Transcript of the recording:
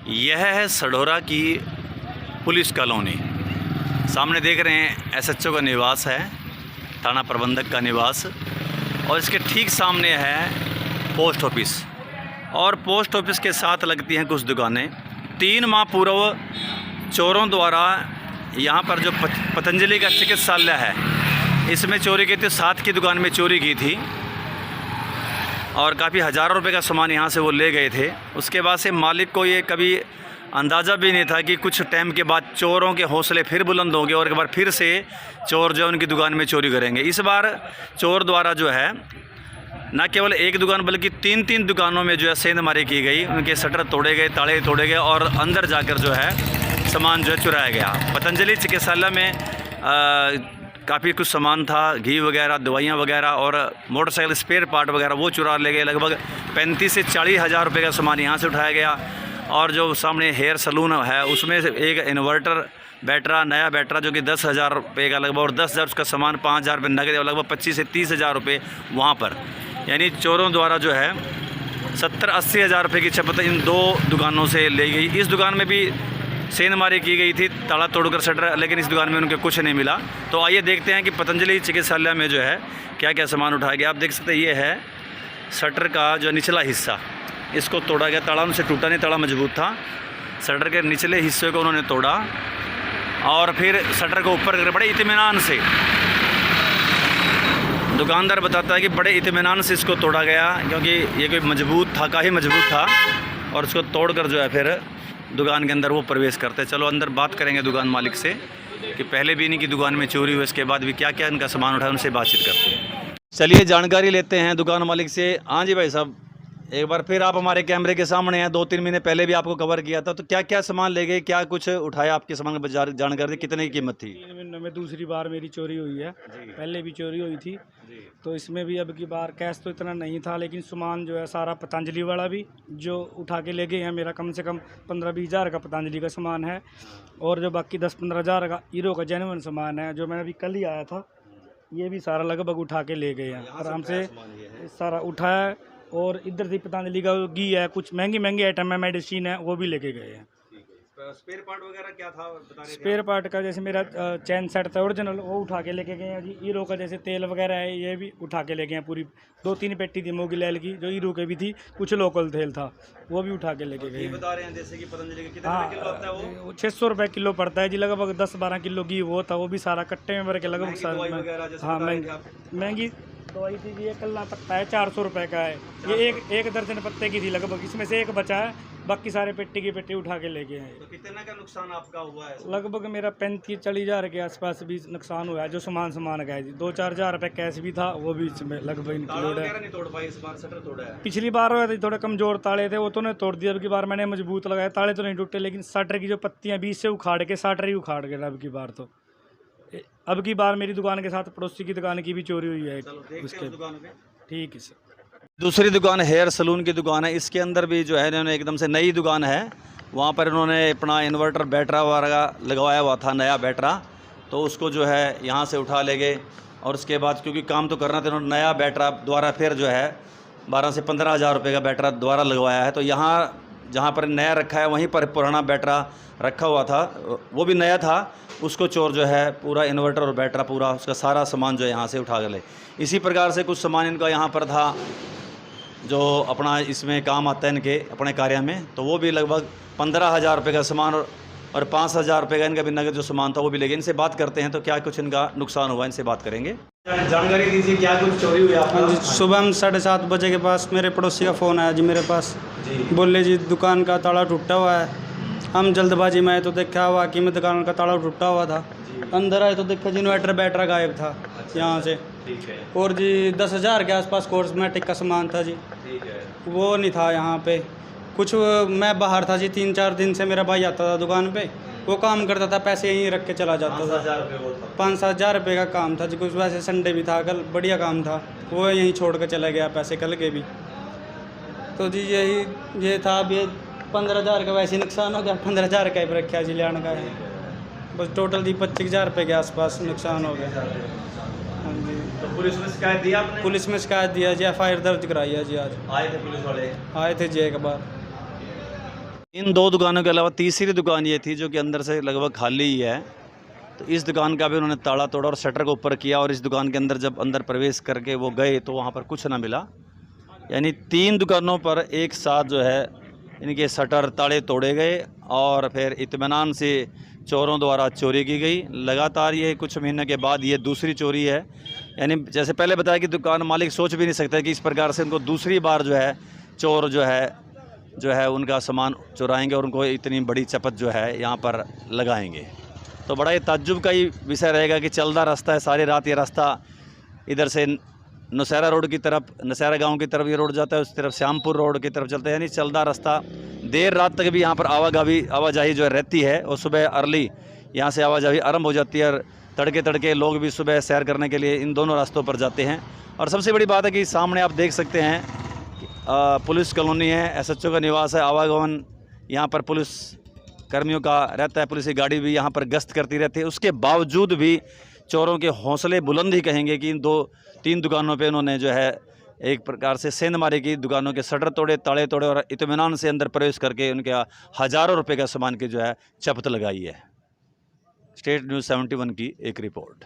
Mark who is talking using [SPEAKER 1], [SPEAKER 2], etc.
[SPEAKER 1] यह है सढौरा की पुलिस कॉलोनी। सामने देख रहे हैं एसएचओ का निवास है, थाना प्रबंधक का निवास, और इसके ठीक सामने है पोस्ट ऑफिस। और पोस्ट ऑफिस के साथ लगती हैं कुछ दुकानें। 3 माह पूर्व चोरों द्वारा यहाँ पर जो पतंजलि का चिकित्सालय है, इसमें चोरी की थी। 7 की दुकान में चोरी की थी और काफ़ी हज़ारों रुपए का सामान यहाँ से वो ले गए थे। उसके बाद से मालिक को ये कभी अंदाज़ा भी नहीं था कि कुछ टाइम के बाद चोरों के हौसले फिर बुलंद होंगे और एक बार फिर से चोर जो उनकी दुकान में चोरी करेंगे। इस बार चोर द्वारा जो है न केवल एक दुकान बल्कि 3 दुकानों में जो है सेंधमारी की गई। उनके शटर तोड़े गए, ताले तोड़े गए और अंदर जाकर जो है सामान जो है चुराया गया। पतंजलि चिकित्सालय में काफ़ी कुछ सामान था, घी वगैरह, दवाइयाँ वगैरह और मोटरसाइकिल स्पेयर पार्ट वगैरह वो चुरा ले गए। लगभग 35 से 40 हज़ार रुपये का सामान यहाँ से उठाया गया। और जो सामने हेयर सलून है उसमें से एक इन्वर्टर बैटरा, नया बैटरा जो कि 10,000 रुपये का लगभग, और 10,000 उसका सामान, 5,000 रुपये नगद, और लगभग 25 से 30 हज़ार रुपये वहाँ पर। यानी चोरों द्वारा जो है 70-80 हज़ार रुपये की क्षमता इन 2 दुकानों से ले गई। इस दुकान में भी सेंधमारी की गई थी, ताला तोड़कर शटर, लेकिन इस दुकान में उनके कुछ नहीं मिला। तो आइए देखते हैं कि पतंजलि चिकित्सालय में जो है क्या क्या सामान उठाया गया। आप देख सकते हैं ये है शटर का जो निचला हिस्सा, इसको तोड़ा गया। ताला उनसे टूटा नहीं, ताला मजबूत था। शटर के निचले हिस्से को उन्होंने तोड़ा और फिर शटर को ऊपर करके बड़े इत्मीनान से, दुकानदार बताता है कि बड़े इत्मीनान से इसको तोड़ा गया, क्योंकि ये कोई मजबूत था, काफ़ी मजबूत था। और उसको तोड़कर जो है फिर दुकान के अंदर वो प्रवेश करते। चलो अंदर बात करेंगे दुकान मालिक से कि पहले भी इन्हीं की दुकान में चोरी हुई, इसके बाद भी क्या क्या इनका सामान उठाया, उनसे बातचीत करते हैं। चलिए जानकारी लेते हैं दुकान मालिक से। हाँ जी भाई साहब, एक बार फिर आप हमारे कैमरे के सामने हैं। 2-3 महीने पहले भी आपको कवर किया था, तो क्या क्या सामान ले गए, क्या कुछ उठाया आपके सामान की जानकारी, कितने की कीमत थी?
[SPEAKER 2] 3 महीनों में दूसरी बार मेरी चोरी हुई है। पहले भी चोरी हुई थी, तो इसमें भी अब की बार कैश तो इतना नहीं था, लेकिन सामान जो है सारा पतंजलि वाला भी जो उठा के ले गए हैं। मेरा कम से कम 15-20 हज़ार का पतंजलि का सामान है, और जो बाकी 10-15 हज़ार का हीरो का जेन्युइन सामान है जो मैं अभी कल ही आया था, ये भी सारा लगभग उठा के ले गए हैं। आराम से सारा उठाया। और इधर से पतंजलि का घी है, कुछ महंगी आइटम है, मेडिसिन है, वो भी लेके गए हैं।
[SPEAKER 1] स्पेयर पार्ट वगैरह क्या था बता रहे थे?
[SPEAKER 2] स्पेयर पार्ट का जैसे मेरा चैन सेट था ओरिजिनल, वो उठा के लेके गए हैं जी। हीरो का जैसे तेल वगैरह है, ये भी उठा के ले गए हैं। पूरी 2-3 पेटी थी मोगीलैल की, जो हीरो के भी थी, कुछ लोकल तेल था, वो भी उठा के लेके गए।
[SPEAKER 1] बता रहे हैं जैसे कि पतंजलि का कितना किलो आता है वो?
[SPEAKER 2] 600 रुपये किलो पड़ता है जी। लगभग 10-12 किलो घी वो था, वो भी सारा कट्टे में भर के लगभग। हाँ, महंगी दवाई थी जी। ये कल्ला पत्ता है, 400 रुपये का है। ये एक दर्जन पत्ते की थी लगभग, इसमें से एक बचा है, बाकी सारे पेटी की पेटी उठा के ले गए हैं।
[SPEAKER 1] तो कितना का नुकसान आपका हुआ है?
[SPEAKER 2] लगभग मेरा 35-40 हज़ार के आसपास भी नुकसान हुआ है। जो सामान गया जी, 2-4 हज़ार रुपये कैश भी था, वो भी इसमें लगभग इंक्लूड है।
[SPEAKER 1] नहीं तोड़ पाई इस बार, शटर तोड़ा है।
[SPEAKER 2] पिछली बार हुआ था थोड़े कमजोर ताले थे, वो तो नहीं तोड़ दिया। अब की बार मैंने मजबूत लगाया, ताले तो नहीं टूटे, लेकिन शटर की जो पत्तियाँ बीच से उखाड़ के शटर ही उखाड़ गए। अब की बार तो अब की बार मेरी दुकान के साथ पड़ोसी की दुकान की भी चोरी हुई है उसके। ठीक है सर।
[SPEAKER 1] दूसरी दुकान हेयर सलून की दुकान है। इसके अंदर भी जो है इन्होंने एकदम से नई दुकान है, वहाँ पर इन्होंने अपना इन्वर्टर बैटरा वगैरह लगवाया हुआ था, नया बैटरा, तो उसको जो है यहाँ से उठा ले गए। और उसके बाद क्योंकि काम तो करना था, इन्होंने नया बैटरा द्वारा फिर जो है 12 से 15 हज़ार रुपये का बैटरा द्वारा लगवाया है। तो यहाँ जहाँ पर नया रखा है वहीं पर पुराना बैटरा रखा हुआ था, वो भी नया था, उसको चोर जो है पूरा इन्वर्टर और बैटरा पूरा उसका सारा सामान जो है यहाँ से उठा के ले। इसी प्रकार से कुछ सामान इनका यहाँ पर था जो अपना इसमें काम आता है इनके अपने कार्य में, तो वो भी लगभग 15 हज़ार रुपये का सामान और 5 हज़ार रुपये का इनका भी नगद जो सामान था वो भी लेके। इनसे बात करते हैं तो क्या कुछ इनका नुकसान हुआ, इनसे बात करेंगे। जानकारी दीजिए, क्या कुछ चोरी हुई आपका?
[SPEAKER 3] सुबह हम 7:30 बजे के पास मेरे पड़ोसी का फ़ोन आया जी मेरे पास। बोले जी दुकान का ताला टूटा हुआ है। हम जल्दबाजी में आए तो देखा हुआ कि मैं दुकान का ताला टूटा हुआ था। अंदर आए तो देखा जी इन्वर्टर बैटरा गायब था यहाँ से। और जी 10 हज़ार के आसपास कॉस्मेटिक का सामान था जी, वो नहीं था यहाँ पे कुछ। मैं बाहर था जी, 3-4 दिन से मेरा भाई आता था दुकान पे, वो काम करता था, पैसे यहीं रख के चला जाता था। 5-7 हज़ार रुपये का काम था जी। कुछ वैसे संडे भी था, कल बढ़िया काम था, वो यहीं छोड़ कर चला गया पैसे कल के भी। तो जी ये था। अब ये 15 हज़ार का वैसे नुकसान हो गया, 15 हज़ार का ही रखा जी लेने का है। बस टोटल जी 25 हज़ार रुपये के आसपास नुकसान हो गया। हाँ जी।
[SPEAKER 1] तो पुलिस में शिकायत दी आपने?
[SPEAKER 3] पुलिस में शिकायत दिया जी, FIR दर्ज कराई है जी। आज
[SPEAKER 1] आए थे पुलिस वाले?
[SPEAKER 3] आए थे जी एक बार।
[SPEAKER 1] इन 2 दुकानों के अलावा तीसरी दुकान ये थी जो कि अंदर से लगभग खाली ही है। तो इस दुकान का भी उन्होंने ताला तोड़ा और शटर को ऊपर किया, और इस दुकान के अंदर जब अंदर प्रवेश करके वो गए तो वहाँ पर कुछ ना मिला। यानी 3 दुकानों पर एक साथ जो है इनके शटर ताले तोड़े गए और फिर इत्मीनान से चोरों द्वारा चोरी की गई। लगातार ये कुछ महीने के बाद ये दूसरी चोरी है। यानी जैसे पहले बताया कि दुकान मालिक सोच भी नहीं सकता कि इस प्रकार से उनको दूसरी बार जो है चोर जो है उनका सामान चुराएंगे और उनको इतनी बड़ी चपत जो है यहाँ पर लगाएंगे। तो बड़ा ही ताज्जुब का ही विषय रहेगा कि चलदा रास्ता है, सारी रात ये रास्ता इधर से नौशहरा रोड की तरफ, नौशहरा गांव की तरफ ये रोड जाता है, उस तरफ श्यामपुर रोड की तरफ चलता है। यानी चलदा रास्ता, देर रात तक भी यहाँ पर आवाजाही जो है रहती है, और सुबह अर्ली यहाँ से आवाजाही आरंभ हो जाती है, और तड़के तड़के लोग भी सुबह सैर करने के लिए इन दोनों रास्तों पर जाते हैं। और सबसे बड़ी बात है कि सामने आप देख सकते हैं पुलिस कॉलोनी है, SHO का निवास है, आवागमन यहाँ पर पुलिस कर्मियों का रहता है, पुलिस की गाड़ी भी यहाँ पर गश्त करती रहती है। उसके बावजूद भी चोरों के हौसले बुलंद ही कहेंगे कि इन 2-3 दुकानों पे उन्होंने जो है एक प्रकार से सेंधमारी की, दुकानों के शटर तोड़े, ताले तोड़े और इत्मीनान से अंदर प्रवेश करके उनके हज़ारों रुपए का सामान की जो है चपत लगाई है। स्टेट न्यूज़ 71 की एक रिपोर्ट।